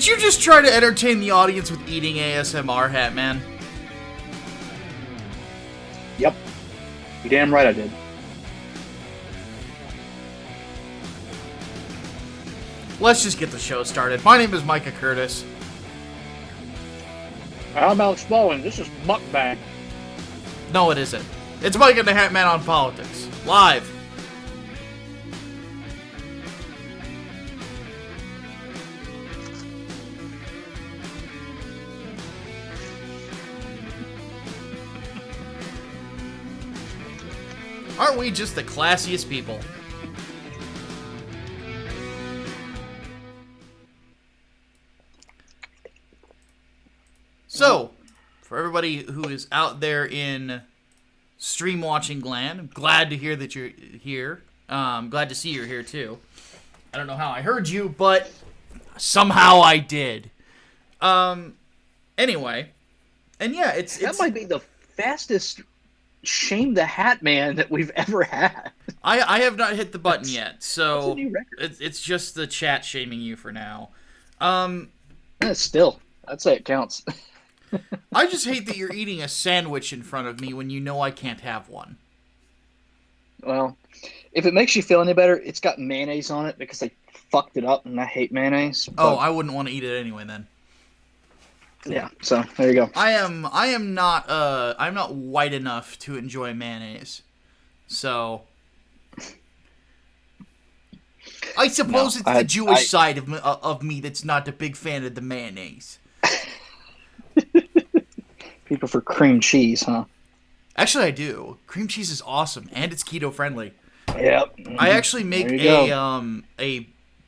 Did you just try to entertain the audience with eating ASMR, Hatman? Yep. You're damn right I did. Let's just get the show started. My name is Micah Curtis. I'm Alex Baldwin. This is Mukbang. No, it isn't. It's Micah the Hatman on Politics. Live. Aren't we just the classiest people? So, for everybody who is out there in stream watching land, I'm glad to hear that you're here. Glad to see you're here too. I don't know how I heard you, but somehow I did. Anyway, and yeah, it's that might be the fastest Shame the Hatman that we've ever had. I have not hit the button yet, so that's a new record. It's just the chat shaming you for now. Still, I'd say it counts. I just hate that you're eating a sandwich in front of me when you know I can't have one. Well, if it makes you feel any better, it's got mayonnaise on it because they fucked it up, and I hate mayonnaise. Oh, I wouldn't want to eat it anyway then. Yeah, so there you go. I'm not white enough to enjoy mayonnaise. So I suppose it's the Jewish side of me that's not a big fan of the mayonnaise. People for cream cheese, huh? Actually, I do. Cream cheese is awesome, and it's keto friendly. Yep. I actually make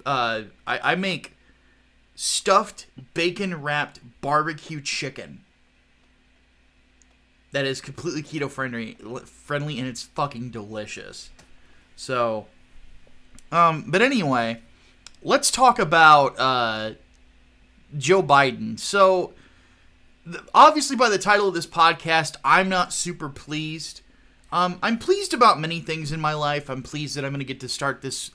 I make stuffed bacon wrapped barbecue chicken that is completely keto friendly, and it's fucking delicious. So, but anyway, let's talk about Joe Biden. So, obviously, by the title of this podcast, I'm not super pleased. I'm pleased about many things in my life. I'm pleased that I'm going to get to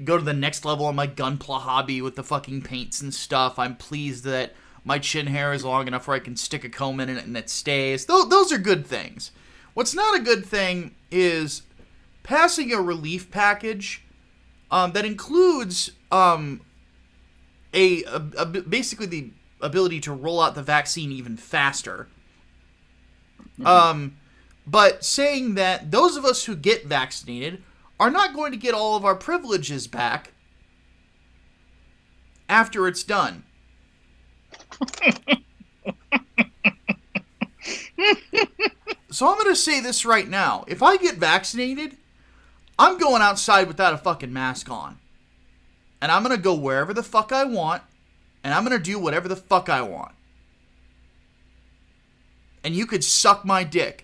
go to the next level on my gunpla hobby with the fucking paints and stuff. I'm pleased that my chin hair is long enough where I can stick a comb in it and it stays. Those are good things. What's not a good thing is passing a relief package that includes basically the ability to roll out the vaccine even faster. But saying that those of us who get vaccinated are not going to get all of our privileges back after it's done. So I'm going to say this right now. If I get vaccinated, I'm going outside without a fucking mask on. And I'm going to go wherever the fuck I want. And I'm going to do whatever the fuck I want. And you could suck my dick.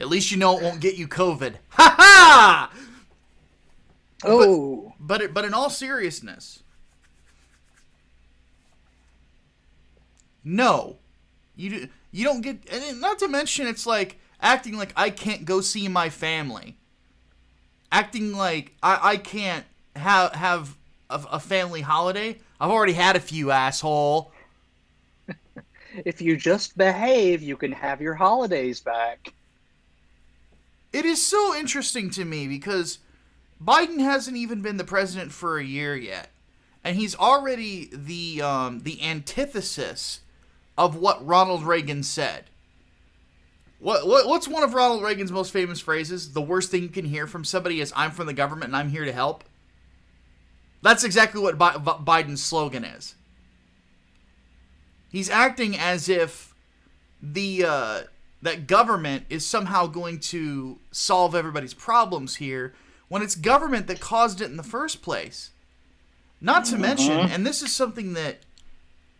At least you know it won't get you COVID. Ha ha! Oh. But in all seriousness, no. You don't get... And not to mention, it's like acting like I can't go see my family. Acting like I can't have a family holiday. I've already had a few, asshole. If you just behave, you can have your holidays back. It is so interesting to me because Biden hasn't even been the president for a year yet. And he's already the antithesis of what Ronald Reagan said. What's one of Ronald Reagan's most famous phrases? The worst thing you can hear from somebody is, "I'm from the government and I'm here to help." That's exactly what Biden's slogan is. He's acting as if that government is somehow going to solve everybody's problems here, when it's government that caused it in the first place. Not to mention, and this is something that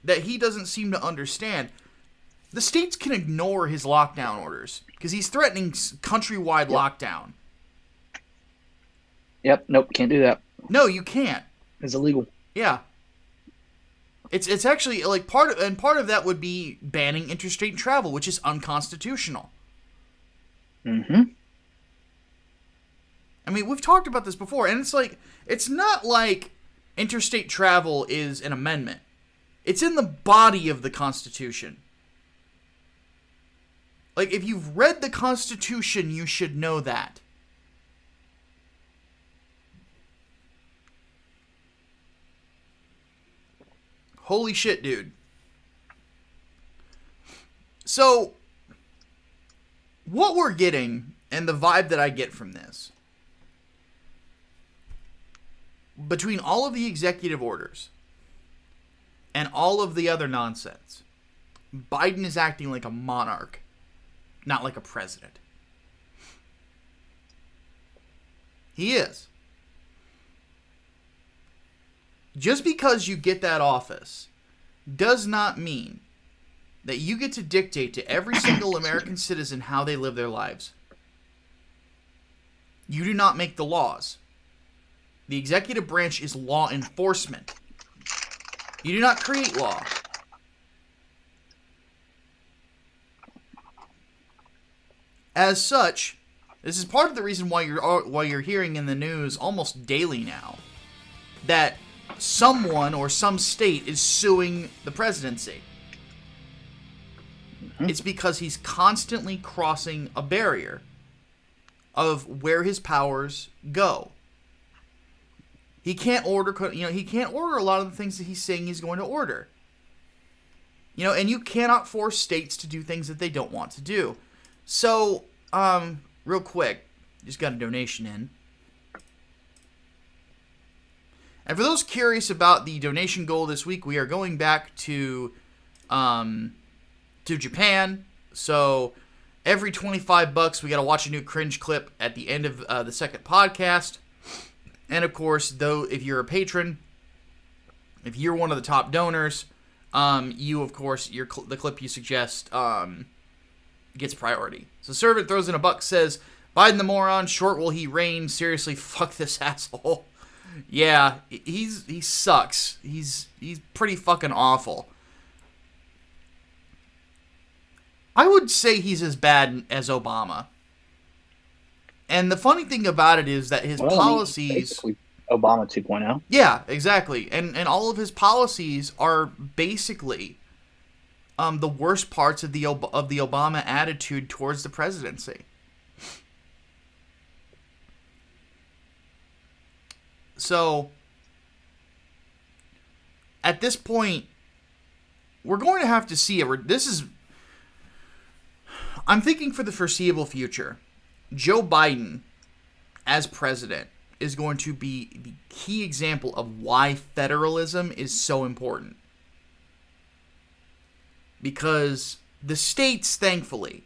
he doesn't seem to understand, the states can ignore his lockdown orders because he's threatening countrywide lockdown. Yep, nope, can't do that. No, you can't. It's illegal. Yeah. It's actually like part of that would be banning interstate travel, which is unconstitutional. Mm-hmm. I mean, we've talked about this before, and it's not like interstate travel is an amendment. It's in the body of the Constitution. Like, if you've read the Constitution, you should know that. Holy shit, dude. So, what we're getting, and the vibe that I get from this, between all of the executive orders and all of the other nonsense, Biden is acting like a monarch, not like a president. He is. Just because you get that office does not mean that you get to dictate to every single American citizen how they live their lives. You do not make the laws. The executive branch is law enforcement. You do not create law. As such, this is part of the reason why you're hearing in the news almost daily now that someone or some state is suing the presidency. It's because he's constantly crossing a barrier of where his powers go. He can't order, he can't order a lot of the things that he's saying he's going to order. And you cannot force states to do things that they don't want to do. So, real quick, just got a donation in. And for those curious about the donation goal this week, we are going back to Japan. So every $25, we got to watch a new cringe clip at the end of the second podcast. And of course, though, if you're a patron, if you're one of the top donors, you, of course, the clip you suggest gets priority. So Servant throws in $1, says, Biden the moron, short will he reign? Seriously, fuck this asshole. Yeah, he sucks. He's pretty fucking awful. I would say he's as bad as Obama. And the funny thing about it is that his policies... basically Obama 2.0. Yeah, exactly. And all of his policies are basically the worst parts of the Obama attitude towards the presidency. So, at this point, we're going to have to see I'm thinking for the foreseeable future, Joe Biden, as president, is going to be the key example of why federalism is so important. Because the states, thankfully,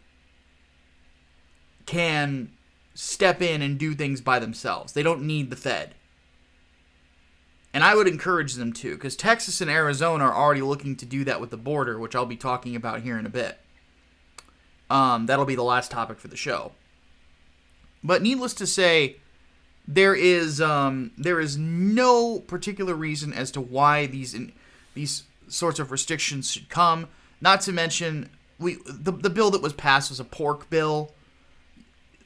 can step in and do things by themselves. They don't need the Fed. And I would encourage them to, because Texas and Arizona are already looking to do that with the border, which I'll be talking about here in a bit. That'll be the last topic for the show. But needless to say, there is no particular reason as to why these sorts of restrictions should come. Not to mention, the bill that was passed was a pork bill.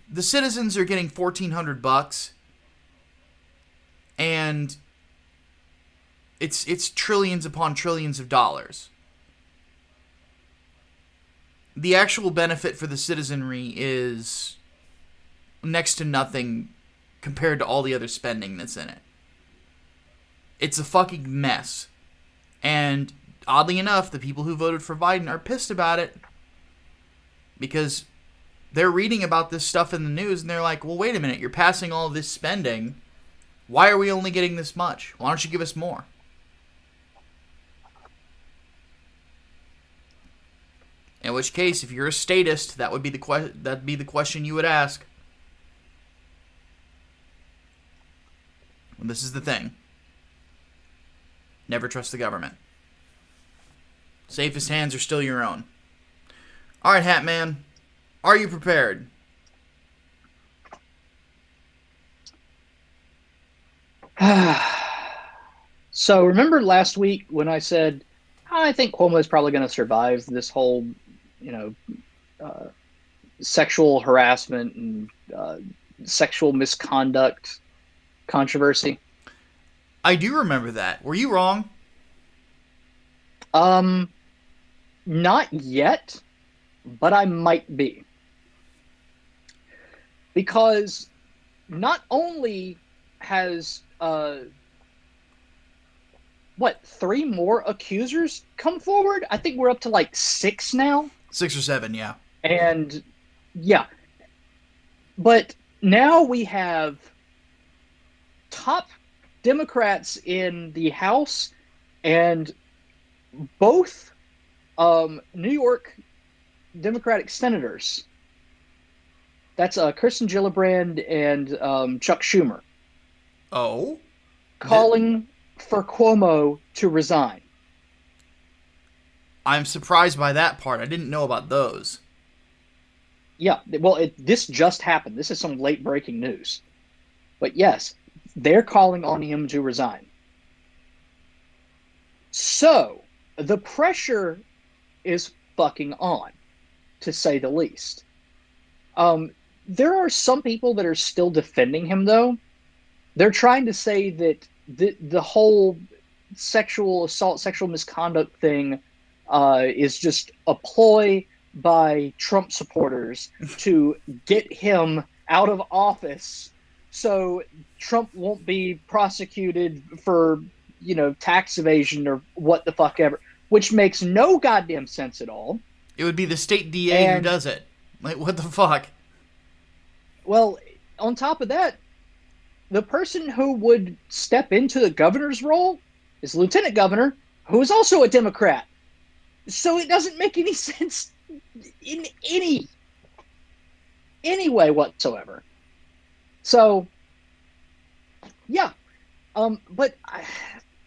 The citizens are getting $1,400, and it's trillions upon trillions of dollars. The actual benefit for the citizenry is next to nothing compared to all the other spending that's in it. It's a fucking mess. And oddly enough, the people who voted for Biden are pissed about it because they're reading about this stuff in the news and they're like, well, wait a minute, you're passing all this spending. Why are we only getting this much? Why don't you give us more? In which case, if you're a statist, that'd be the question you would ask. And this is the thing. Never trust the government. Safest hands are still your own. All right, Hatman. Are you prepared? So remember last week when I said, I think Cuomo is probably going to survive this whole, sexual harassment and sexual misconduct controversy? I do remember that. Were you wrong? Um, Not yet, but I might be. Because not only has three more accusers come forward? I think we're up to like six now. 6 or 7, yeah. And yeah, but now we have top Democrats in the House and both New York Democratic senators. That's Kirsten Gillibrand and Chuck Schumer Oh? calling for Cuomo to resign. I'm surprised by that part. I didn't know about those. Yeah, well, this just happened. This is some late breaking news. But yes, they're calling on him to resign. So the pressure is fucking on, to say the least. Um, there are some people that are still defending him, though. They're trying to say that the whole sexual assault, sexual misconduct thing is just a ploy by Trump supporters to get him out of office so Trump won't be prosecuted for, tax evasion or what the fuck ever, which makes no goddamn sense at all. It would be the state DA who And, does it. Like, what the fuck? well, on top of that, the person who would step into the governor's role is Lieutenant Governor, who is also a Democrat. So it doesn't make any sense in any way whatsoever. So yeah, but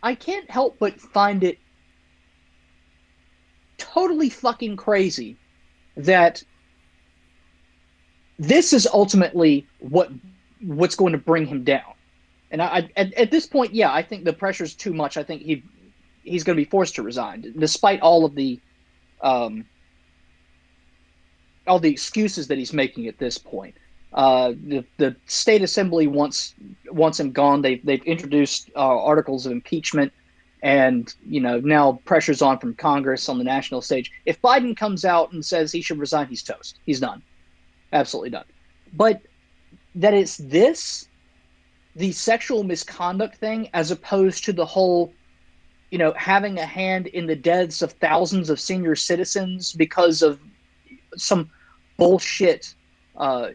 I can't help but find it totally fucking crazy that this is ultimately what's going to bring him down. And at this point, yeah, I think the pressure's too much. I think he's going to be forced to resign, despite all the excuses that he's making at this point. The state assembly wants him gone. They've introduced articles of impeachment, and now pressure's on from Congress on the national stage. If Biden comes out and says he should resign, he's toast. He's done, absolutely done. But that it's the sexual misconduct thing, as opposed to the whole, having a hand in the deaths of thousands of senior citizens because of some bullshit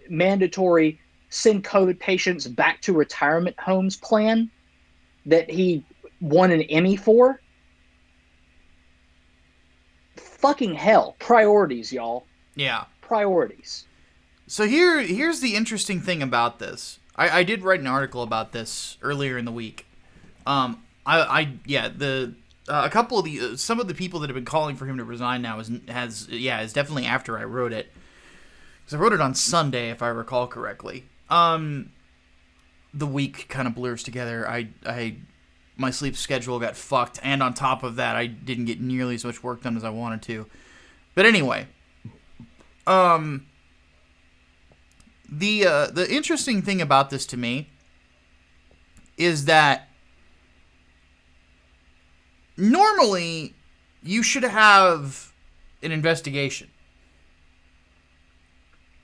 mandatory send COVID patients back to retirement homes plan that he won an Emmy for. Fucking hell. Priorities, y'all. Yeah. Priorities. So here's the interesting thing about this. I did write an article about this earlier in the week. A couple of some of the people that have been calling for him to resign now is definitely after I wrote it, because I wrote it on Sunday, if I recall correctly. The week kind of blurs together. My sleep schedule got fucked, and on top of that, I didn't get nearly as much work done as I wanted to. But anyway, the interesting thing about this to me is that normally you should have an investigation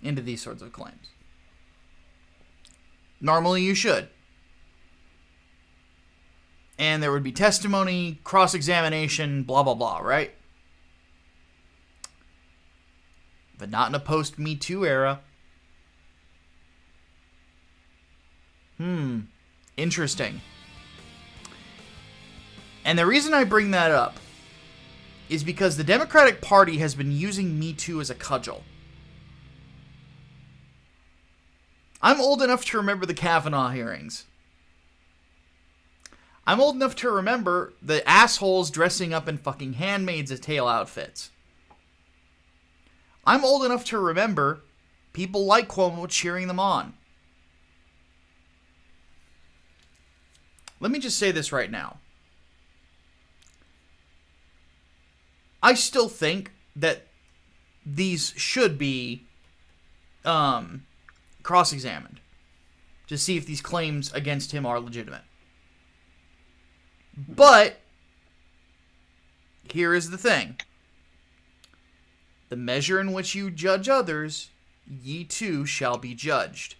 into these sorts of claims. Normally you should. And there would be testimony, cross-examination, blah, blah, blah, right? But not in a post-Me Too era. Interesting. And the reason I bring that up is because the Democratic Party has been using Me Too as a cudgel. I'm old enough to remember the Kavanaugh hearings. I'm old enough to remember the assholes dressing up in fucking Handmaid's Tale outfits. I'm old enough to remember people like Cuomo cheering them on. Let me just say this right now. I still think that these should be cross-examined. to see if these claims against him are legitimate. But here is the thing. The measure in which you judge others, ye too shall be judged.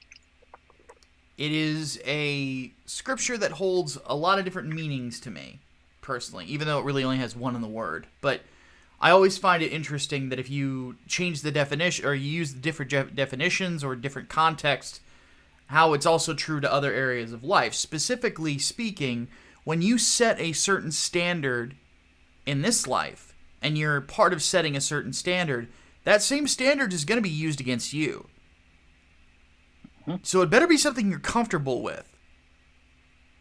It is a scripture that holds a lot of different meanings to me, personally, even though it really only has one in the word. But I always find it interesting that if you change the definition, or you use different definitions or different context, how it's also true to other areas of life. Specifically speaking, when you set a certain standard in this life, and you're part of setting a certain standard, that same standard is going to be used against you. So it better be something you're comfortable with.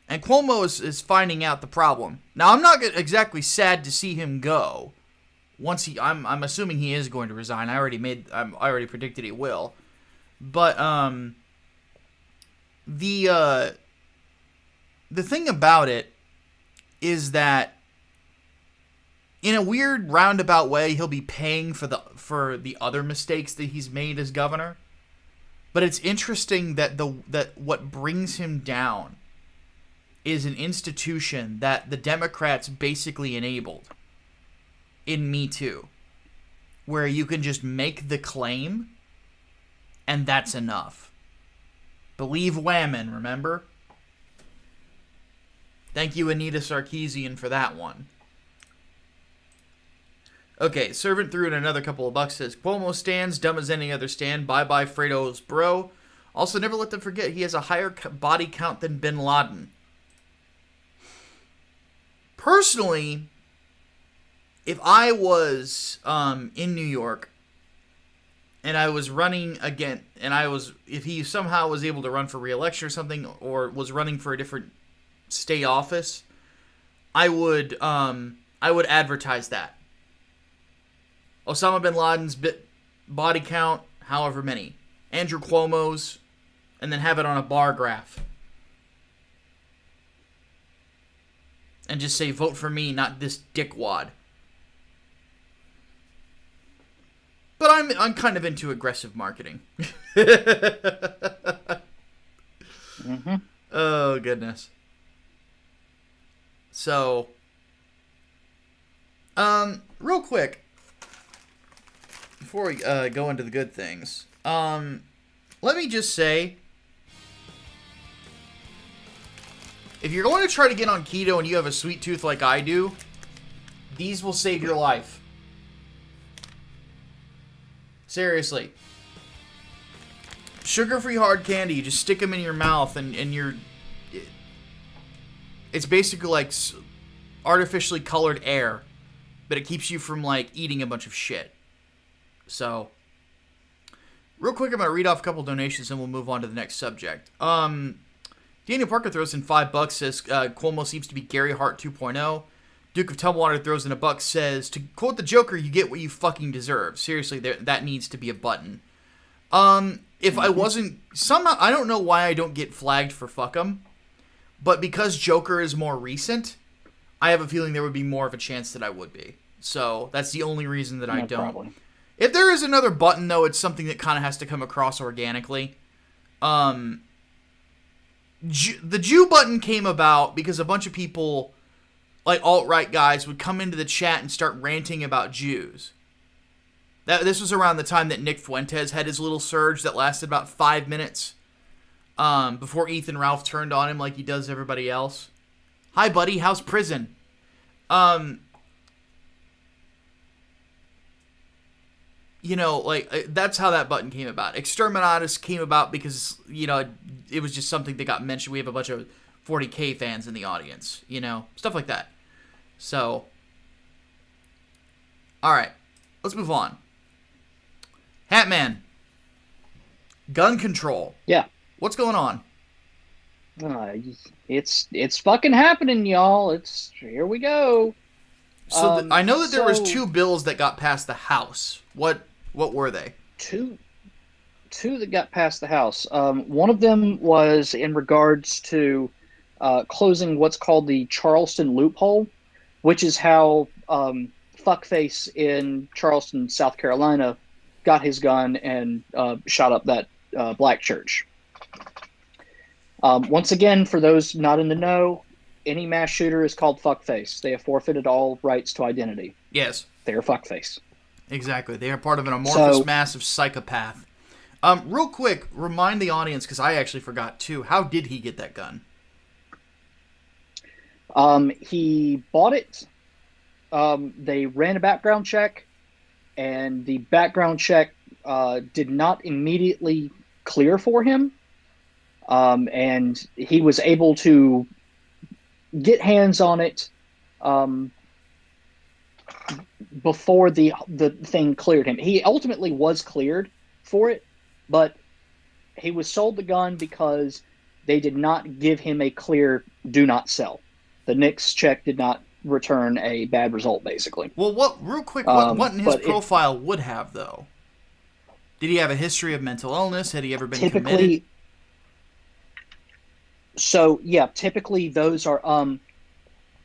And Cuomo is finding out the problem. Now, I'm not exactly sad to see him go. I'm assuming he is going to resign. I already predicted he will. But the thing about it is that in a weird roundabout way, he'll be paying for the other mistakes that he's made as governor. But it's interesting that what brings him down is an institution that the Democrats basically enabled in Me Too, where you can just make the claim, and that's enough. Believe Whammon, remember? Thank you, Anita Sarkeesian, for that one. Okay, Servant threw in another couple of bucks, says, Cuomo stands, dumb as any other stand, bye-bye Fredo's bro. Also, never let them forget he has a higher body count than Bin Laden. Personally, if I was in New York, and I was running again, if he somehow was able to run for re-election or something, or was running for a different state office, I would advertise that. Osama bin Laden's body count, however many. Andrew Cuomo's, and then have it on a bar graph. And just say, vote for me, not this dickwad. But I'm kind of into aggressive marketing. Mm-hmm. Oh, goodness. So, real quick, before we go into the good things, let me just say, if you're going to try to get on keto and you have a sweet tooth like I do, these will save your life. Seriously. Sugar-free hard candy, you just stick them in your mouth and you're... It's basically like artificially colored air, but it keeps you from, like, eating a bunch of shit. So, real quick, I'm going to read off a couple donations and we'll move on to the next subject. Daniel Parker throws in $5, says Cuomo seems to be Gary Hart 2.0. Duke of Tumblewater throws in a buck, says, to quote the Joker, you get what you fucking deserve. Seriously, that needs to be a button. If I wasn't, somehow, I don't know why I don't get flagged for fuck 'em, but because Joker is more recent, I have a feeling there would be more of a chance that I would be. So, that's the only reason that I don't. Probably. If there is another button, though, it's something that kind of has to come across organically. The Jew button came about because a bunch of people, like alt-right guys, would come into the chat and start ranting about Jews. This was around the time that Nick Fuentes had his little surge that lasted about 5 minutes before Ethan Ralph turned on him like he does everybody else. Hi, buddy. How's prison? You know, like, that's how that button came about. Exterminatus came about because, you know, it was just something that got mentioned. We have a bunch of 40K fans in the audience, you know, stuff like that. So, all right, let's move on. Hatman, gun control. Yeah. What's going on? It's fucking happening, y'all. Here we go. So I know that there was 2 bills that got past the House. What were they? Two that got past the House. One of them was in regards to closing what's called the Charleston loophole, which is how fuckface in Charleston, South Carolina, got his gun and shot up that black church. Once again, for those not in the know, any mass shooter is called fuckface. They have forfeited all rights to identity. Yes, They're fuckface. exactly. They are part of an amorphous So, mass of psychopath. Real quick, remind the audience, because I actually forgot too, how did he get that gun? he bought it. They ran a background check, and the background check did not immediately clear for him. And he was able to get hands on it um, before the thing cleared him. He ultimately was cleared for it, but he was sold the gun because they did not give him a clear do not sell. The Nix check did not return a bad result, basically. Well, real quick, what in his But it profile would have, though? Did he have a history of mental illness? Had he ever been committed? typically, so yeah, typically those are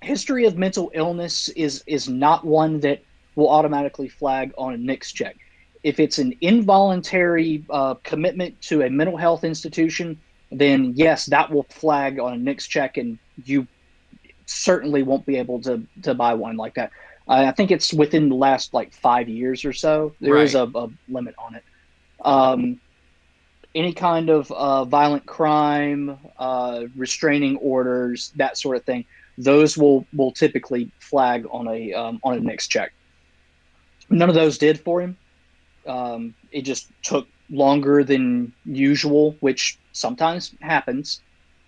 history of mental illness is not one that will automatically flag on a Nix check. If it's an involuntary commitment to a mental health institution, then yes, that will flag on a Nix check, and you certainly won't be able to buy one like that. I think it's within the last like 5 years or so. There is Right. a limit on it. Um, any kind of violent crime, restraining orders, that sort of thing, those will typically flag on a Nix check. None of those did for him. It just took longer than usual, which sometimes happens.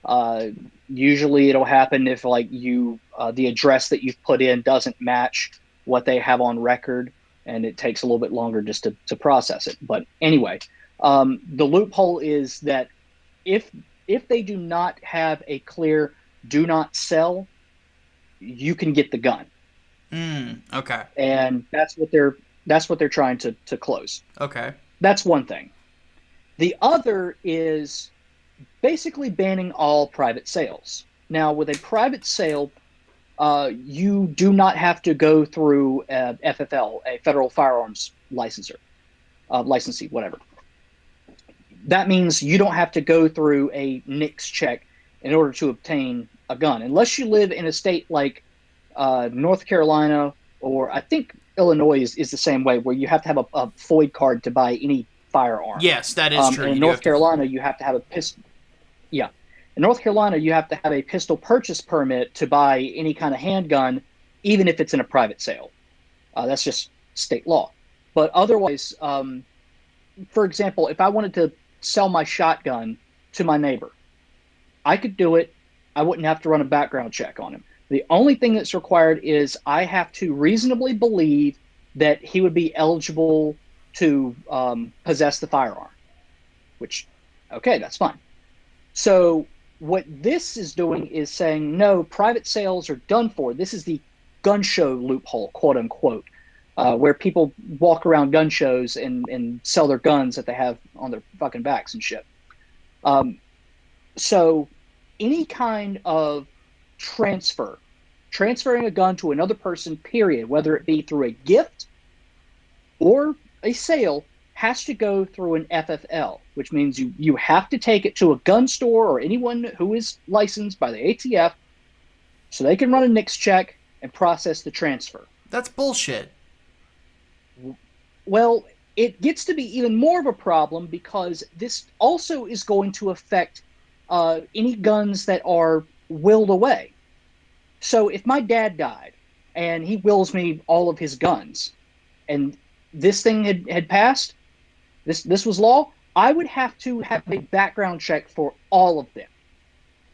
Uh, Usually, it'll happen if like the address that you've put in doesn't match what they have on record, and it takes a little bit longer just to process it. But anyway, the loophole is that if if they do not have a clear do not sell, you can get the gun, Okay. and that's what they're trying to close. Okay. That's one thing. The other is basically banning all private sales. Now, with a private sale, you do not have to go through a FFL, a federal firearms licensee, whatever. That means you don't have to go through a NICS check in order to obtain a gun, unless you live in a state like North Carolina, or I think Illinois is the same way, where you have to have a FOID card to buy any firearm. Yes, that is true. And in You do have North to. Carolina, you have to have a pistol. Yeah, in North Carolina, you have to have a pistol purchase permit to buy any kind of handgun, even if it's in a private sale. That's just state law. But otherwise, for example, if I wanted to sell my shotgun to my neighbor, I could do it. I wouldn't have to run a background check on him. The only thing that's required is I have to reasonably believe that he would be eligible to possess the firearm, which, okay, that's fine. So what this is doing is saying, no, private sales are done for. This is the gun show loophole, quote unquote, where people walk around gun shows and sell their guns that they have on their fucking backs and shit. So any kind of transferring a gun to another person, period, whether it be through a gift or a sale, has to go through an FFL, which means you have to take it to a gun store or anyone who is licensed by the ATF so they can run a NICS check and process the transfer. That's bullshit. Well, it gets to be even more of a problem because this also is going to affect any guns that are willed away. So if my dad died and he wills me all of his guns, and this thing had passed, this was law, I would have to have a background check for all of them.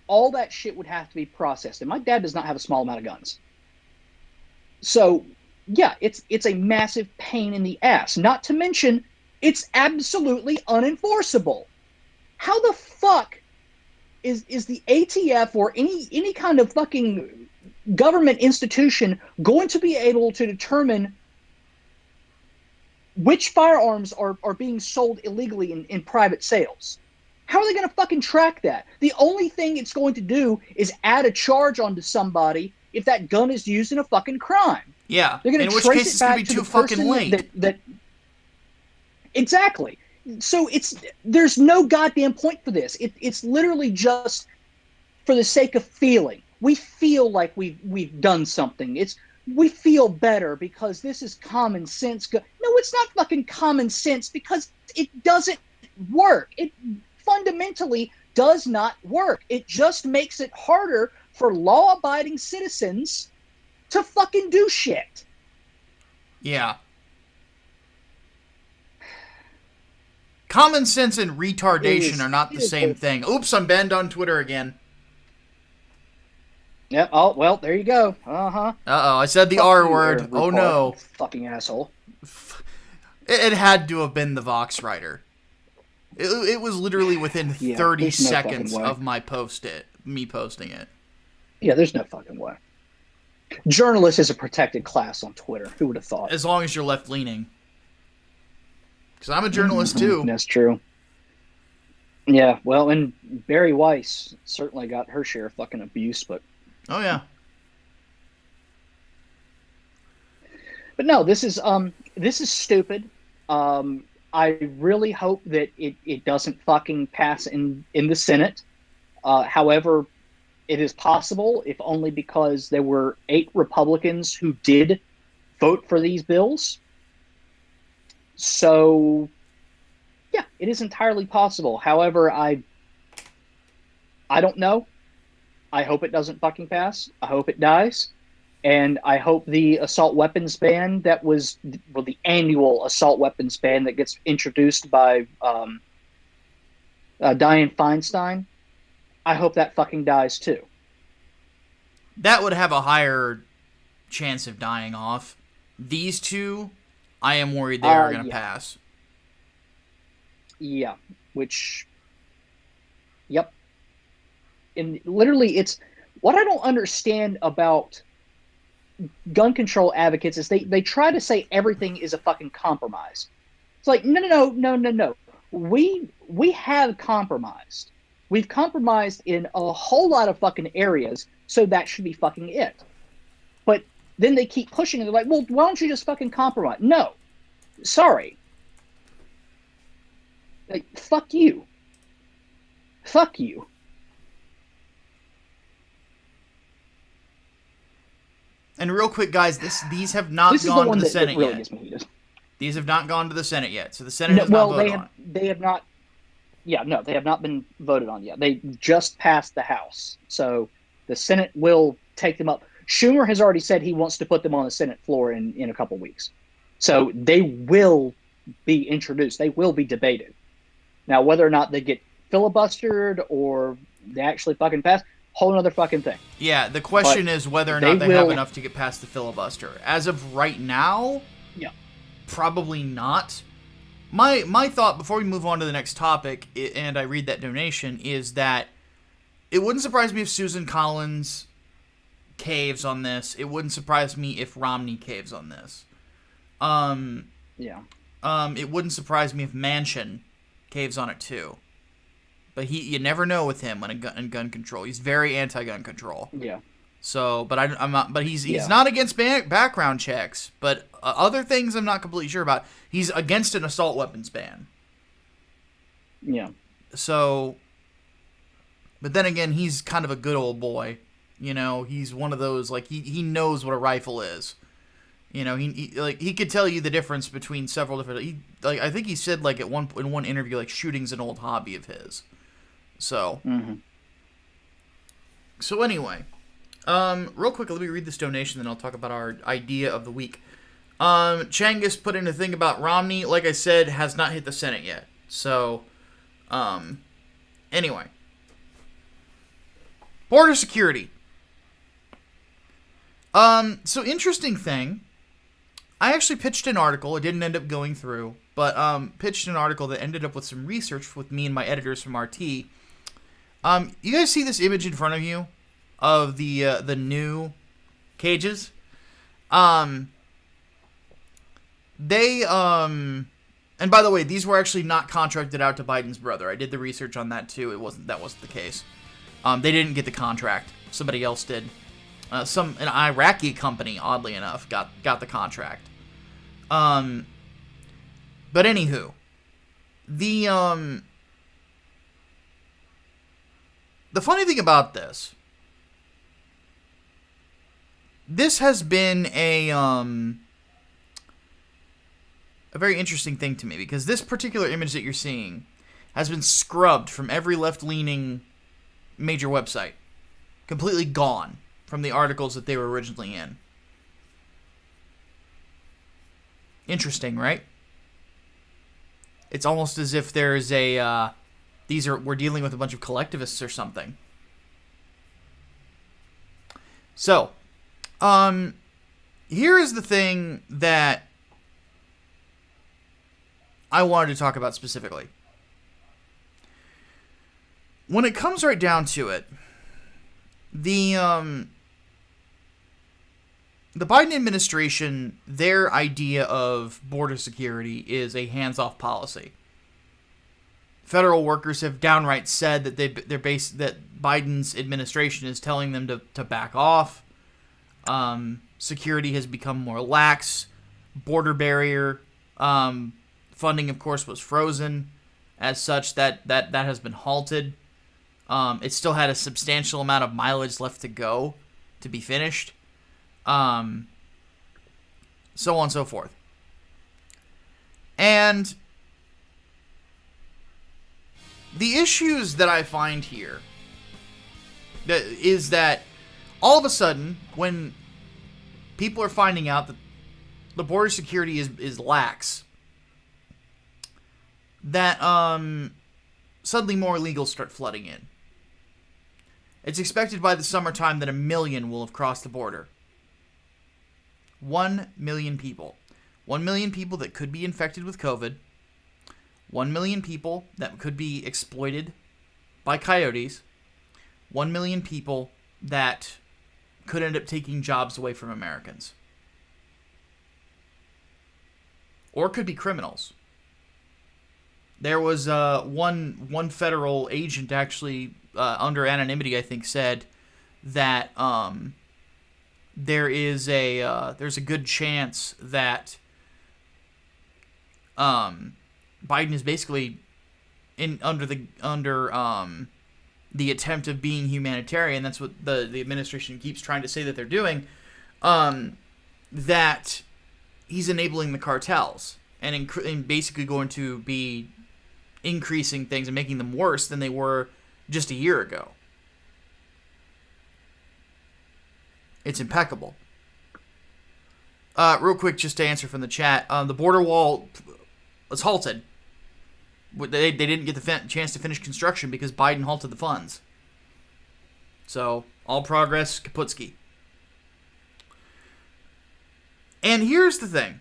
All that shit would have to be processed. And my dad does not have a small amount of guns. So, yeah, it's a massive pain in the ass. Not to mention, it's absolutely unenforceable. How the fuck is the ATF or any kind of fucking government institution going to be able to determine which firearms are being sold illegally in private sales? How are they going to fucking track that? The only thing it's going to do is add a charge onto somebody if that gun is used in a fucking crime. Yeah. They're going In to which trace case it it's going back to be to too the fucking person late. that exactly. So there's no goddamn point for this. It's literally just for the sake of feeling. We feel like we've done something. We feel better because this is common sense. No, it's not fucking common sense because it doesn't work. It fundamentally does not work. It just makes it harder for law-abiding citizens to fucking do shit. Yeah. Common sense and retardation are not the same thing. Oops, I'm banned on Twitter again. Yeah. Oh, well, there you go. Uh-huh. Uh-oh, I said the R word. Oh, no. Fucking asshole. It had to have been the Vox writer. It was literally within 30 seconds of me posting it. Yeah, there's no fucking way. Journalist is a protected class on Twitter. Who would have thought? As long as you're left-leaning. Because I'm a journalist, too. That's true. Yeah, well, and Barry Weiss certainly got her share of fucking abuse, but... Oh, yeah. But no, this is stupid. I really hope that it doesn't fucking pass in the Senate. However, it is possible, if only because there were 8 Republicans who did vote for these bills. So, yeah, it is entirely possible. However, I don't know. I hope it doesn't fucking pass. I hope it dies. And I hope the assault weapons ban the annual assault weapons ban that gets introduced by Dianne Feinstein, I hope that fucking dies too. That would have a higher chance of dying off. These two, I am worried they are going to pass. Yeah, yep. And literally, it's what I don't understand about gun control advocates is they try to say everything is a fucking compromise. It's like, no. We have compromised. We've compromised in a whole lot of fucking areas, so that should be fucking it. But then they keep pushing and they're like, well, why don't you just fucking compromise? No. Sorry. Like, fuck you. Fuck you. And real quick, guys, these have not gone to the Senate really yet. Gets me heated. These have not gone to the Senate yet, so the Senate has not voted on it. They have not. Yeah, no, they have not been voted on yet. They just passed the House, so the Senate will take them up. Schumer has already said he wants to put them on the Senate floor in a couple weeks, so they will be introduced. They will be debated. Now, whether or not they get filibustered or they actually fucking pass, whole other fucking thing. Yeah, the question is whether or not they have enough to get past the filibuster. As of right now, yeah, probably not. My thought before we move on to the next topic, and I read that donation, is that it wouldn't surprise me if Susan Collins caves on this. It wouldn't surprise me if Romney caves on this. Yeah. It wouldn't surprise me if Manchin caves on it too. But you never know with him when in gun control. He's very anti-gun control. Yeah. So, but I'm not. But he's not against background checks. But other things I'm not completely sure about. He's against an assault weapons ban. Yeah. So, but then again, he's kind of a good old boy. You know, he's one of those like he knows what a rifle is. You know, he could tell you the difference between several different. I think he said like in one interview like shooting's an old hobby of his. So. Mm-hmm. So anyway. Real quick, let me read this donation, then I'll talk about our idea of the week. Changus put in a thing about Romney, like I said, has not hit the Senate yet. So, anyway. Border security. So interesting thing. I actually pitched an article. It didn't end up going through, but pitched an article that ended up with some research with me and my editors from RT. You guys see this image in front of you? Of the new cages, and by the way, these were actually not contracted out to Biden's brother. I did the research on that too. That wasn't the case. They didn't get the contract. Somebody else did. An Iraqi company, oddly enough, got the contract. But anywho, The the funny thing about this has been a very interesting thing to me, because this particular image that you're seeing has been scrubbed from every left-leaning major website. Completely gone from the articles that they were originally in. Interesting, right? It's almost as if there's a we're dealing with a bunch of collectivists or something. So, here is the thing that I wanted to talk about specifically. When it comes right down to it, the Biden administration, their idea of border security is a hands-off policy. Federal workers have downright said that that Biden's administration is telling them to back off. Security has become more lax. Border barrier funding, of course, was frozen. As such, that has been halted. It still had a substantial amount of mileage left to go to be finished. So on and so forth. And the issues that I find here is that all of a sudden, when people are finding out that the border security is lax, that suddenly more illegals start flooding in. It's expected by the summertime that 1 million will have crossed the border. 1 million people. 1 million people that could be infected with COVID. 1 million people that could be exploited by coyotes. 1 million people that could end up taking jobs away from Americans. Or could be criminals. There was one federal agent actually under anonymity, I think, said that there's a good chance that Biden is basically under the attempt of being humanitarian. That's what the administration keeps trying to say that they're doing. That he's enabling the cartels and basically going to be increasing things and making them worse than they were just a year ago. It's impeccable. Real quick, just to answer from the chat, the border wall was halted. They didn't get the chance to finish construction because Biden halted the funds. So, all progress, Kaputski. And here's the thing.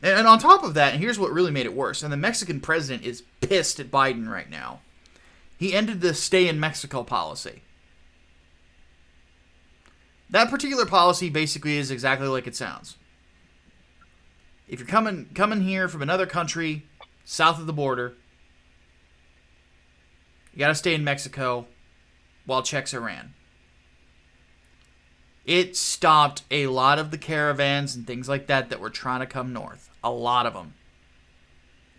And on top of that, and here's what really made it worse, and the Mexican president is pissed at Biden right now. He ended the stay in Mexico policy. That particular policy basically is exactly like it sounds. If you're coming here from another country, south of the border, you gotta stay in Mexico while checks are ran. It stopped a lot of the caravans and things like that were trying to come north. A lot of them.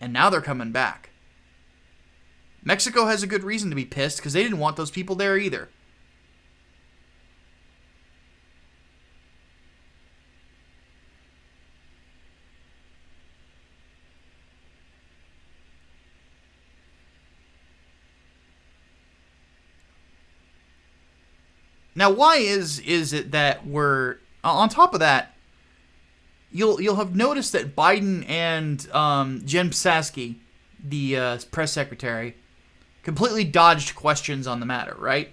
And now they're coming back. Mexico has a good reason to be pissed because they didn't want those people there either. Now, why is it that we're on top of that? You'll have noticed that Biden and Jen Psaki, the press secretary, completely dodged questions on the matter, right?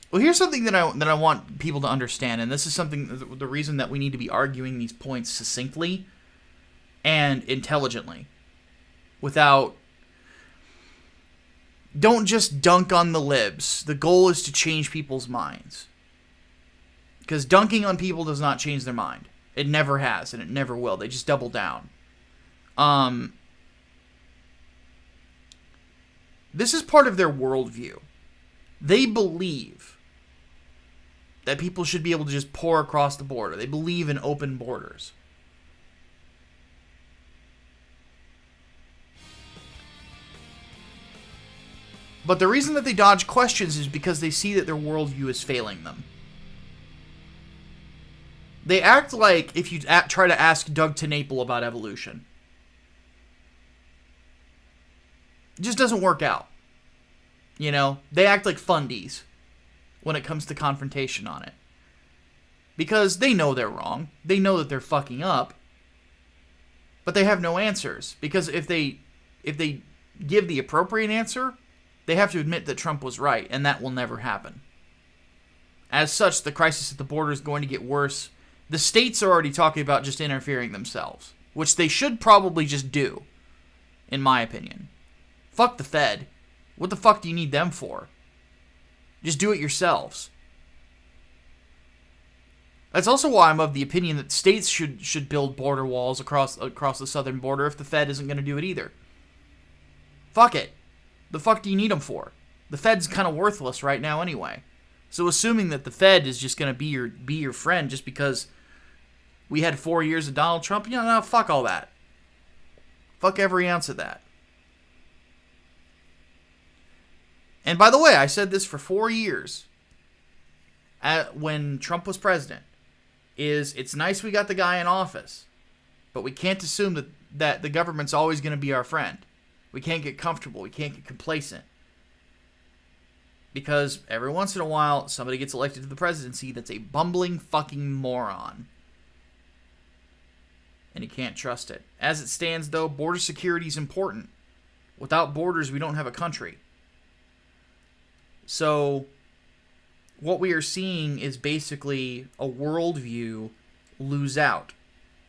Well, here's something that I want people to understand, and this is something, the reason that we need to be arguing these points succinctly and intelligently, without. Don't just dunk on the libs. The goal is to change people's minds. Because dunking on people does not change their mind. It never has, and it never will. They just double down. This is part of their worldview. They believe that people should be able to just pour across the border. They believe in open borders. But the reason that they dodge questions is because they see that their worldview is failing them. They act like if you try to ask Doug TenNapel about evolution. It just doesn't work out. You know, they act like fundies when it comes to confrontation on it. Because they know they're wrong. They know that they're fucking up. But they have no answers. Because if they give the appropriate answer, they have to admit that Trump was right, and that will never happen. As such, the crisis at the border is going to get worse. The states are already talking about just interfering themselves, which they should probably just do, in my opinion. Fuck the Fed. What the fuck do you need them for? Just do it yourselves. That's also why I'm of the opinion that states should build border walls across the southern border if the Fed isn't going to do it either. Fuck it. The fuck do you need them for? The Fed's kind of worthless right now anyway. So assuming that the Fed is just going to be your friend just because we had 4 years of Donald Trump, no, fuck all that. Fuck every ounce of that. And by the way, I said this for 4 years when Trump was president. It's nice we got the guy in office, but we can't assume that the government's always going to be our friend. We can't get comfortable. We can't get complacent. Because every once in a while, somebody gets elected to the presidency that's a bumbling fucking moron. And you can't trust it. As it stands, though, border security is important. Without borders, we don't have a country. So, what we are seeing is basically a worldview lose out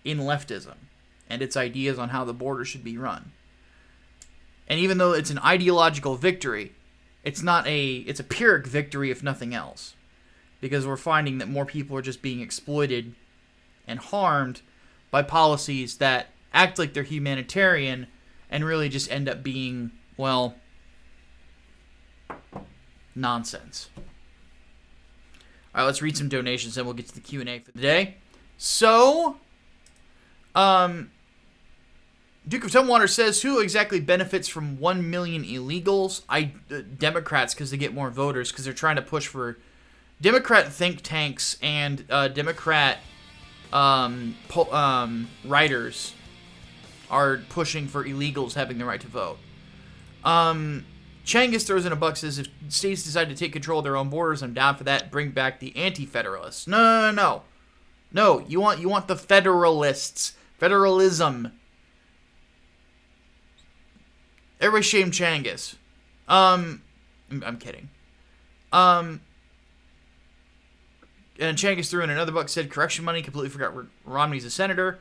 in leftism and its ideas on how the border should be run. And even though it's an ideological victory, it's a Pyrrhic victory if nothing else. Because we're finding that more people are just being exploited and harmed by policies that act like they're humanitarian and really just end up being, well, nonsense. Alright, let's read some donations and we'll get to the Q&A for the day. So, Duke of Tumwater says, who exactly benefits from 1 million illegals? Democrats, because they get more voters, because they're trying to push for Democrat think tanks and Democrat writers are pushing for illegals having the right to vote. Changus throws in a buck, says, if states decide to take control of their own borders, I'm down for that. Bring back the anti-federalists. No. No, you want the federalists. Federalism. Everybody shame Changus. I'm kidding. And Changus threw in another buck, said, correction money, completely forgot Romney's a senator.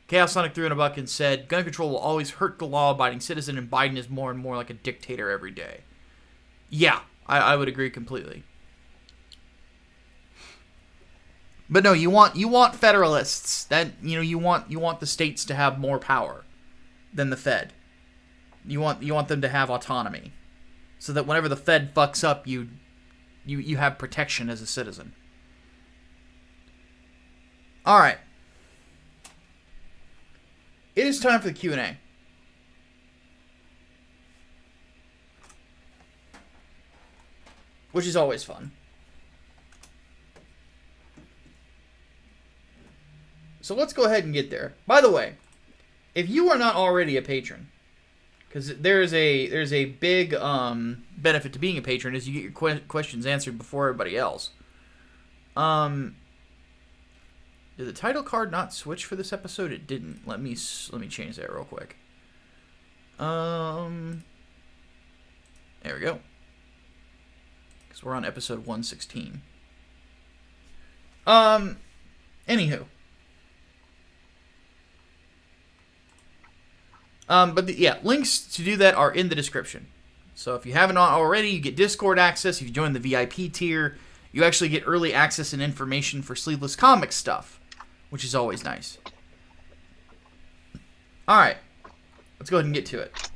Chaos Sonic threw in a buck and said, gun control will always hurt the law-abiding citizen, and Biden is more and more like a dictator every day. Yeah, I would agree completely. But no, you want federalists. That you want the states to have more power than the Fed. You want them to have autonomy, so that whenever the Fed fucks up, you have protection as a citizen. All right. It is time for the Q&A. Which is always fun. So let's go ahead and get there. By the way, if you are not already a patron, because there's a big benefit to being a patron is you get your questions answered before everybody else. Did the title card not switch for this episode? It didn't. Let me change that real quick. There we go. Because we're on episode 116. Anywho. Links to do that are in the description. So if you haven't already, you get Discord access. If you join the VIP tier, you actually get early access and information for Sleeveless Comics stuff, which is always nice. Alright, let's go ahead and get to it.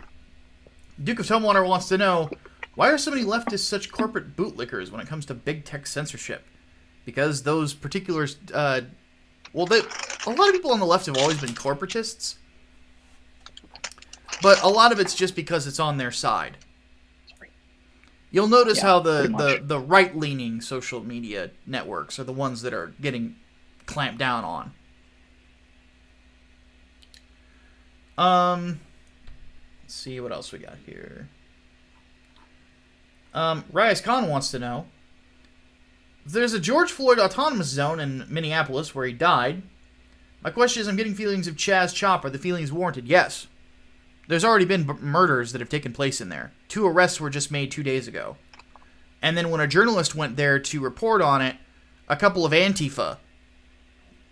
Duke of Tumwater wants to know, why are so many leftists such corporate bootlickers when it comes to big tech censorship? Because those particular... a lot of people on the left have always been corporatists. But a lot of it's just because it's on their side. You'll notice Yeah, how pretty much. the right-leaning social media networks are the ones that are getting clamped down on. Let's see what else we got here. Reyes Khan wants to know: there's a George Floyd autonomous zone in Minneapolis where he died. My question is, I'm getting feelings of Chaz Chop. Are the feelings warranted? Yes. There's already been murders that have taken place in there. 2 arrests were just made 2 days ago. And then when a journalist went there to report on it, a couple of Antifa,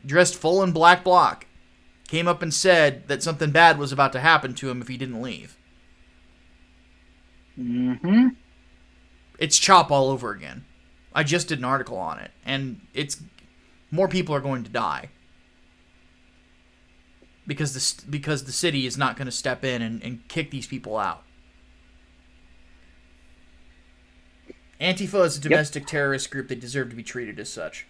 dressed full in black bloc, came up and said that something bad was about to happen to him if he didn't leave. Mm-hmm. It's Chop all over again. I just did an article on it, and it's more people are going to die because the city is not going to step in and kick these people out. Antifa is a domestic terrorist group. They deserve to be treated as such.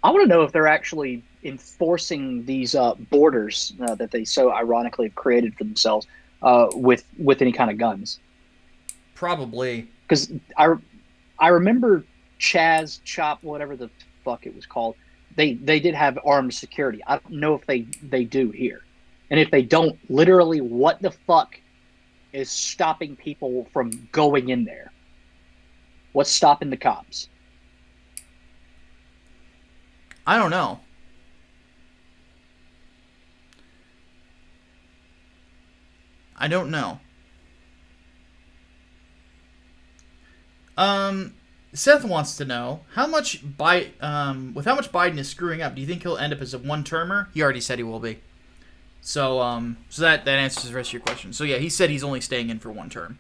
I want to know if they're actually enforcing these borders that they so ironically have created for themselves with any kind of guns. Probably. Because I remember Chaz, Chop, whatever the fuck it was called. They did have armed security. I don't know if they do here, and if they don't, literally, what the fuck is stopping people from going in there? What's stopping the cops? I don't know. I don't know. Seth wants to know with how much Biden is screwing up, do you think he'll end up as a one-termer? He already said he will be. So that answers the rest of your question. So yeah, he said he's only staying in for 1 term.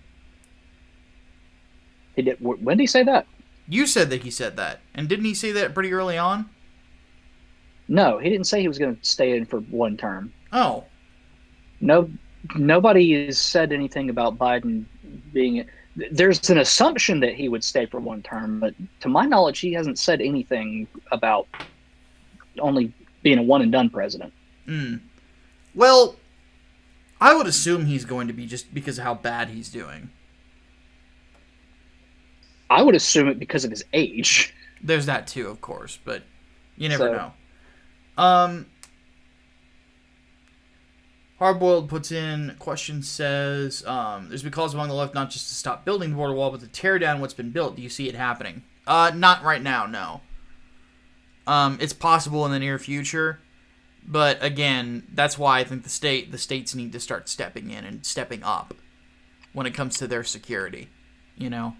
He did. When did he say that? You said that he said that, and didn't he say that pretty early on? No, he didn't say he was going to stay in for 1 term. Oh. No, nobody has said anything about Biden being. There's an assumption that he would stay for 1 term, but to my knowledge, he hasn't said anything about only being a one and done president. Well, I would assume he's going to be, just because of how bad he's doing. I would assume it because of his age. There's that too, of course, but you never know. Hardboiled puts in, question says, there's been calls among the left not just to stop building the border wall, but to tear down what's been built. Do you see it happening? Not right now, no. It's possible in the near future, but again, that's why I think the states need to start stepping in and stepping up when it comes to their security, you know?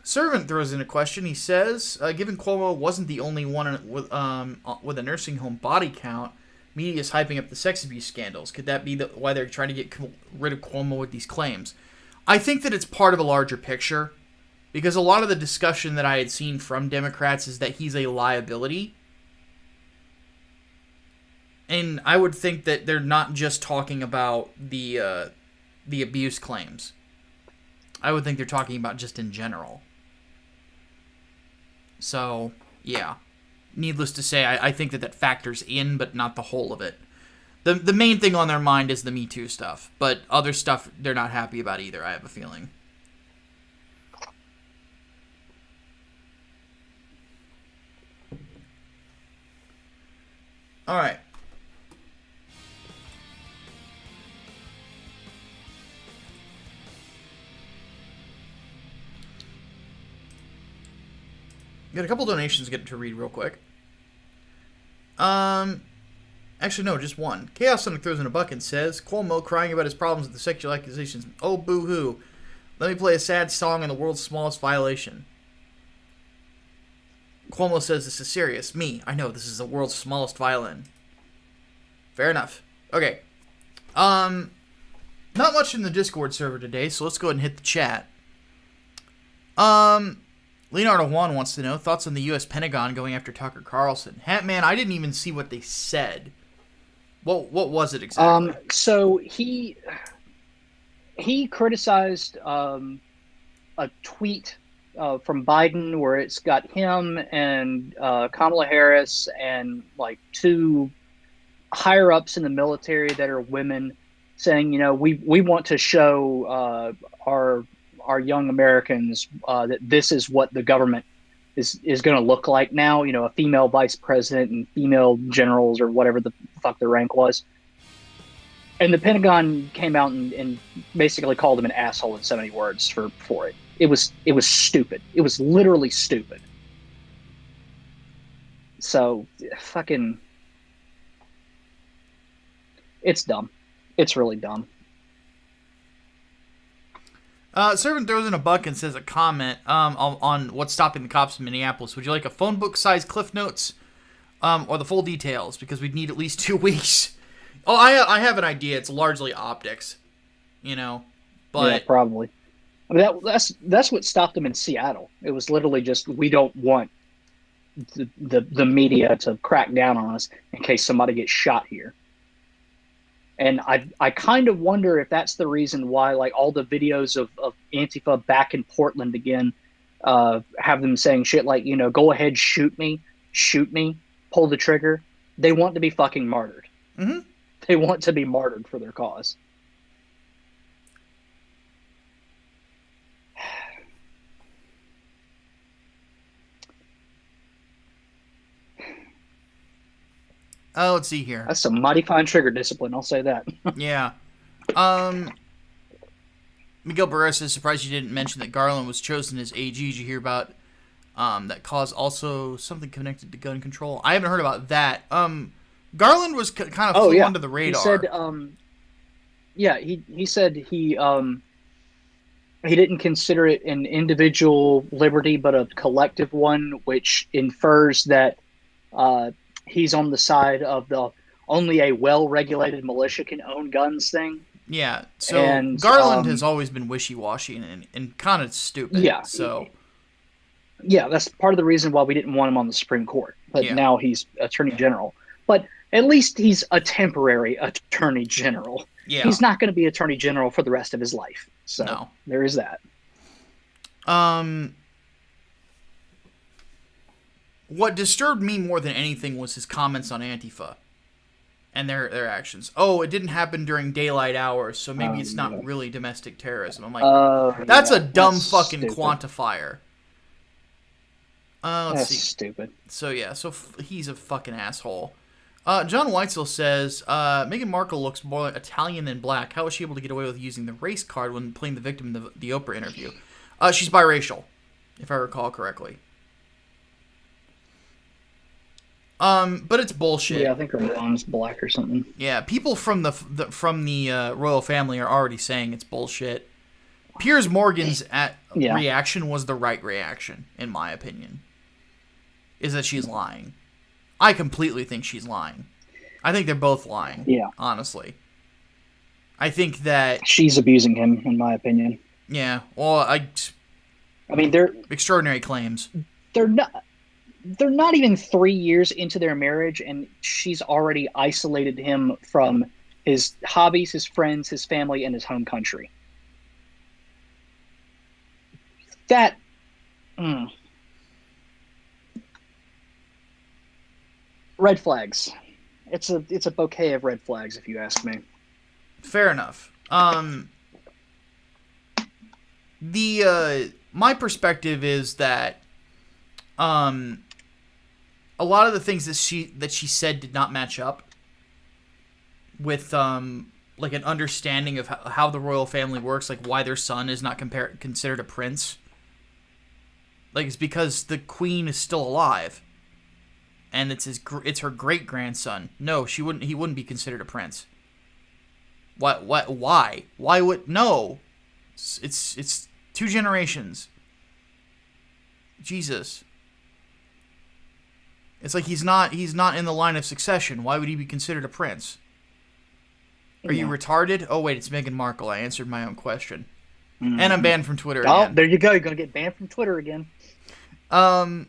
Servant throws in a question. He says, given Cuomo wasn't the only one with a nursing home body count, media's hyping up the sex abuse scandals. Could that be why they're trying to get rid of Cuomo with these claims? I think that it's part of a larger picture, because a lot of the discussion that I had seen from Democrats is that he's a liability. And I would think that they're not just talking about the abuse claims. I would think they're talking about just in general. So, yeah. Needless to say, I think that factors in, but not the whole of it. The main thing on their mind is the Me Too stuff. But other stuff they're not happy about either, I have a feeling. Alright. Got a couple donations to get to read real quick. Actually, no, just one. Chaos Sonic throws in a bucket and says, Cuomo crying about his problems with the sexual accusations. Oh, boo-hoo. Let me play a sad song on the world's smallest violation. Cuomo says this is serious. Me, I know, this is the world's smallest violin. Fair enough. Okay. Not much in the Discord server today, so let's go ahead and hit the chat. Leonardo Juan wants to know, thoughts on the U.S. Pentagon going after Tucker Carlson. Hatman, I didn't even see what they said. What was it exactly? So he criticized a tweet from Biden where it's got him and Kamala Harris and like 2 higher ups in the military that are women saying, we want to show our young Americans that this is what the government is going to look like now. A female vice president and female generals or whatever the fuck their rank was. And the Pentagon came out and basically called him an asshole in so many words for it. It was stupid. It was literally stupid. So fucking, it's dumb. It's really dumb. Servant throws in a buck and says a comment on what's stopping the cops in Minneapolis. Would you like a phone book size Cliff Notes or the full details? Because we'd need at least 2 weeks. Oh, I have an idea. It's largely optics, but yeah, probably. I mean, that's what stopped them in Seattle. It was literally just, we don't want the media to crack down on us in case somebody gets shot here. And I kind of wonder if that's the reason why, like, all the videos of Antifa back in Portland again have them saying shit like, go ahead, shoot me, pull the trigger. They want to be fucking martyred. Mm-hmm. They want to be martyred for their cause. Let's see here. That's some mighty fine trigger discipline, I'll say that. Yeah. Miguel Barres is surprised you didn't mention that Garland was chosen as AG. Did you hear about that cause also something connected to gun control? I haven't heard about that. Garland was kind of flew under the radar. He said, he said he didn't consider it an individual liberty, but a collective one, which infers that he's on the side of the only a well-regulated militia can own guns thing. Yeah, so Garland has always been wishy-washy and kind of stupid. Yeah, so yeah, that's part of the reason why we didn't want him on the Supreme Court. But now he's Attorney General. But at least he's a temporary Attorney General. Yeah. He's not going to be Attorney General for the rest of his life. So there is that. What disturbed me more than anything was his comments on Antifa and their actions. Oh, it didn't happen during daylight hours, so maybe it's not really domestic terrorism. I'm like, that's a dumb fucking stupid quantifier. Let's see. Stupid. So yeah, he's a fucking asshole. John Weitzel says, Meghan Markle looks more like Italian than black. How was she able to get away with using the race card when playing the victim in the Oprah interview? She's biracial, if I recall correctly. But it's bullshit. Yeah, I think her mom's black or something. Yeah, people from the royal family are already saying it's bullshit. Piers Morgan's reaction was the right reaction, in my opinion. Is that she's lying. I completely think she's lying. I think they're both lying. Yeah. Honestly. I think that she's abusing him, in my opinion. Yeah. Well, I mean, they're extraordinary claims. They're not even 3 years into their marriage, and she's already isolated him from his hobbies, his friends, his family, and his home country. That red flags. It's a bouquet of red flags, if you ask me. Fair enough. My perspective is that a lot of the things that she said did not match up with like an understanding of how the royal family works, like why their son is not considered a prince. Like, it's because the queen is still alive, and it's her great grandson. No, he wouldn't be considered a prince. What? Why? Why would no? It's 2 generations. Jesus. It's like he's not in the line of succession. Why would he be considered a prince? Are you retarded? Oh wait, it's Meghan Markle. I answered my own question. Mm-hmm. And I'm banned from Twitter again. Oh, there you go. You're gonna get banned from Twitter again. But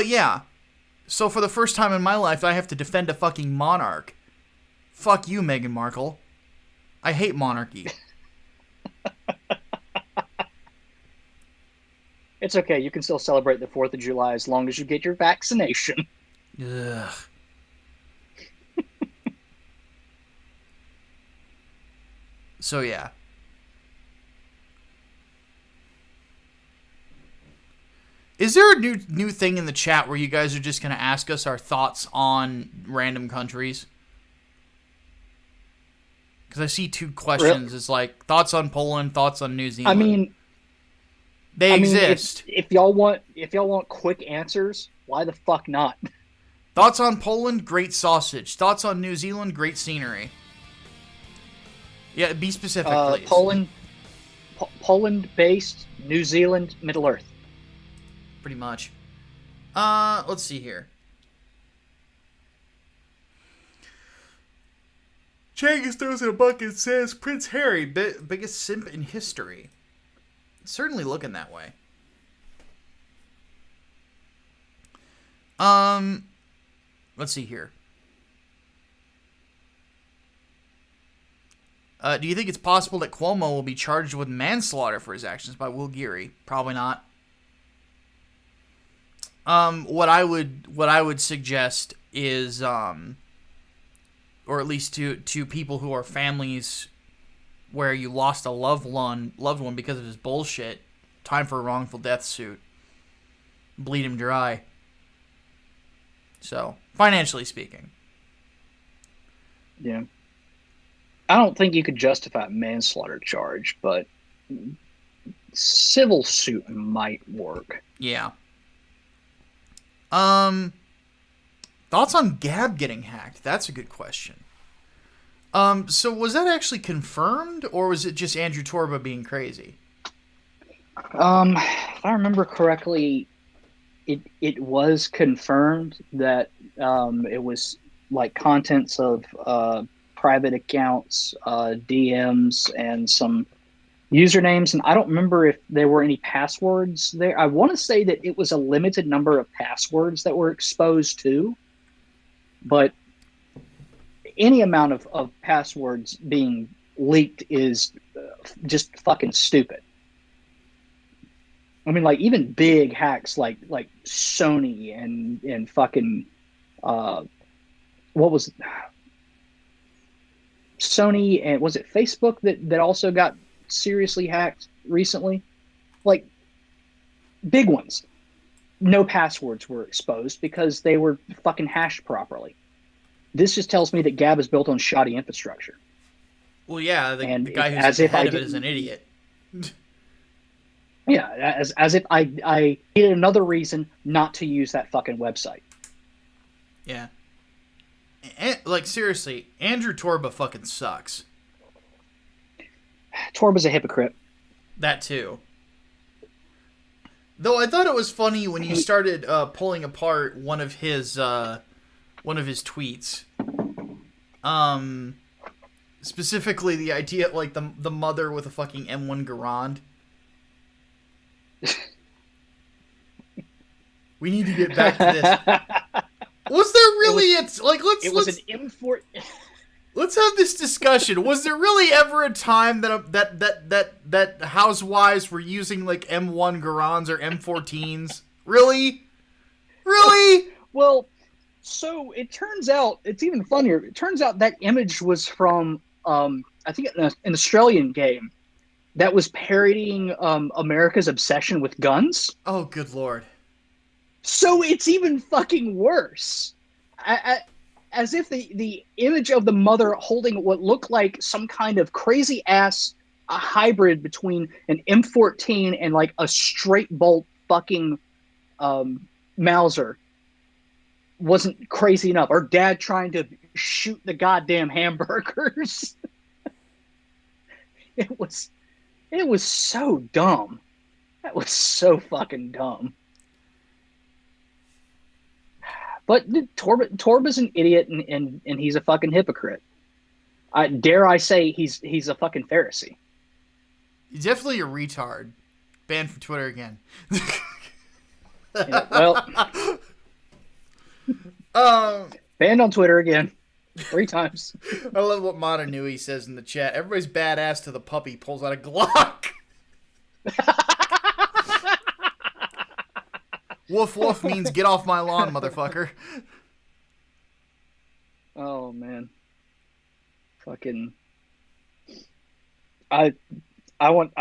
yeah. So for the first time in my life, I have to defend a fucking monarch. Fuck you, Meghan Markle. I hate monarchy. It's okay. You can still celebrate the 4th of July as long as you get your vaccination. Ugh. So yeah. Is there a new thing in the chat where you guys are just going to ask us our thoughts on random countries? Because I see 2 questions. Really? It's like thoughts on Poland, thoughts on New I Zealand. mean, They exist. if y'all want quick answers, why the fuck not? Thoughts on Poland, great sausage. Thoughts on New Zealand, great scenery. Yeah, be specific, please. Poland based, New Zealand, Middle Earth. Pretty much. Let's see here. Changus throws in a bucket and says Prince Harry, biggest simp in history. It's certainly looking that way. Let's see here. Do you think it's possible that Cuomo will be charged with manslaughter for his actions by Will Geary? Probably not. What I would suggest is, or at least to people who are families where you lost a loved one because of his bullshit, time for a wrongful death suit. Bleed him dry. So, financially speaking. Yeah. I don't think you could justify a manslaughter charge, but civil suit might work. Yeah. Thoughts on Gab getting hacked? That's a good question. So was that actually confirmed, or was it just Andrew Torba being crazy? If I remember correctly, it was confirmed that it was like contents of private accounts, DMs, and some usernames, and I don't remember if there were any passwords there. I want to say that it was a limited number of passwords that were exposed too, but any amount of passwords being leaked is just fucking stupid. I mean, like, even big hacks like Sony and fucking what was it? Sony, and was it Facebook that also got seriously hacked recently? Like, big ones. No passwords were exposed because they were fucking hashed properly. This just tells me that Gab is built on shoddy infrastructure. Well, yeah, the guy who's as at the if head I of it is didn't- an idiot. Yeah, as if I needed another reason not to use that fucking website. Yeah. Like, seriously, Andrew Torba fucking sucks. Torba's a hypocrite. That too. Though I thought it was funny when you started pulling apart one of his tweets. Specifically the idea, like, the mother with a fucking M1 Garand. We need to get back to this. Was there really an M4. Let's have this discussion. Was there really ever a time that housewives were using like M1 Garands or M14s? Really? Really? Well, so it turns out, it's even funnier. It turns out that image was from I think an Australian game that was parodying America's obsession with guns. Oh, good lord. So it's even fucking worse. As if the image of the mother holding what looked like some kind of crazy ass hybrid between an M14 and like a straight bolt fucking Mauser wasn't crazy enough. Or dad trying to shoot the goddamn hamburgers. It was so dumb. That was so fucking dumb. But Torba's an idiot and he's a fucking hypocrite. Dare I say he's a fucking Pharisee. He's definitely a retard. Banned from Twitter again. Yeah, well, banned on Twitter again. 3 times. I love what Modern Nui says in the chat. Everybody's badass to the puppy pulls out a Glock. Woof woof means get off my lawn, motherfucker. Oh man. Fucking I I want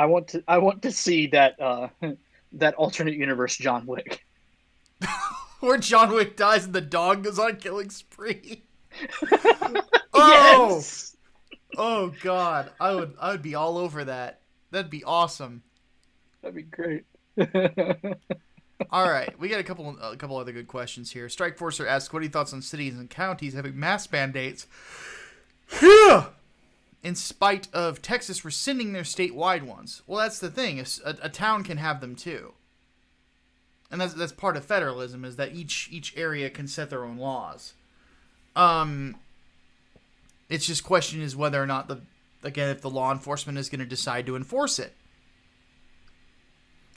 to see that that alternate universe John Wick. Where John Wick dies and the dog goes on a killing spree. Oh, Yes, oh God, I would be all over that. That'd be awesome. that'd be great. All right, we got a couple other good questions here. Strike Forcer asks, "What are your thoughts on cities and counties having mask mandates?" In spite of Texas rescinding their statewide ones. Well, that's the thing. A town can have them too, and that's part of federalism is that each area can set their own laws. It's just question is whether or not if the law enforcement is going to decide to enforce it.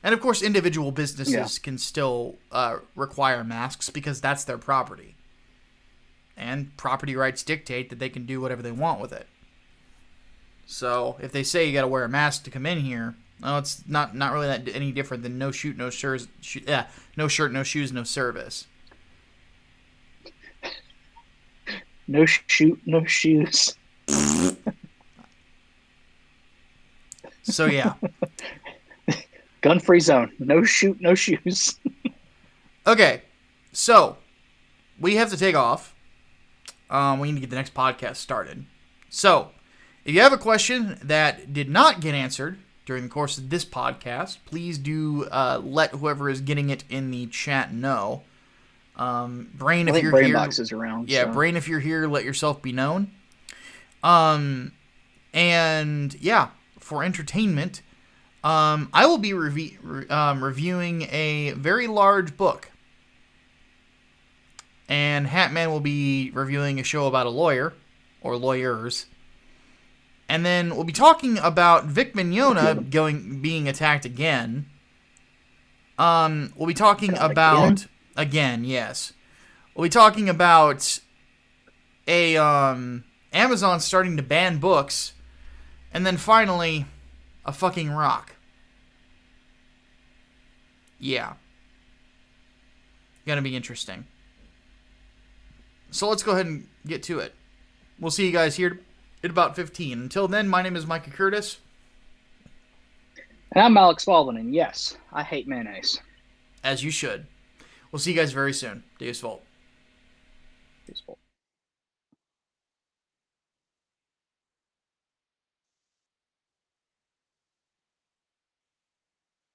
And of course, individual businesses can still require masks because that's their property. And property rights dictate that they can do whatever they want with it. So if they say you got to wear a mask to come in here, well, it's not really that any different than no shoot, no shirt, no shirt, no shoes, no service. No shoot, no shoes. So yeah. Gun-free zone. No shoot, no shoes. Okay, so we have to take off. We need to get the next podcast started. So, if you have a question that did not get answered during the course of this podcast, please do let whoever is getting it in the chat know. Brain, if you're Brain here, Box is around. yeah, so. Brain, if you're here, let yourself be known. And yeah, for entertainment, I will be reviewing a very large book. And Hatman will be reviewing a show about a lawyer, or lawyers. And then we'll be talking about Vic Mignogna being attacked again. We'll be talking about... Again, yes. We'll be talking about Amazon starting to ban books. And then finally, a fucking rock. Yeah. Gonna be interesting. So let's go ahead and get to it. We'll see you guys here at about 15. Until then, my name is Micah Curtis. And I'm Alex Baldwin, and yes, I hate mayonnaise. As you should. We'll see you guys very soon. Deus Volt. Peaceful.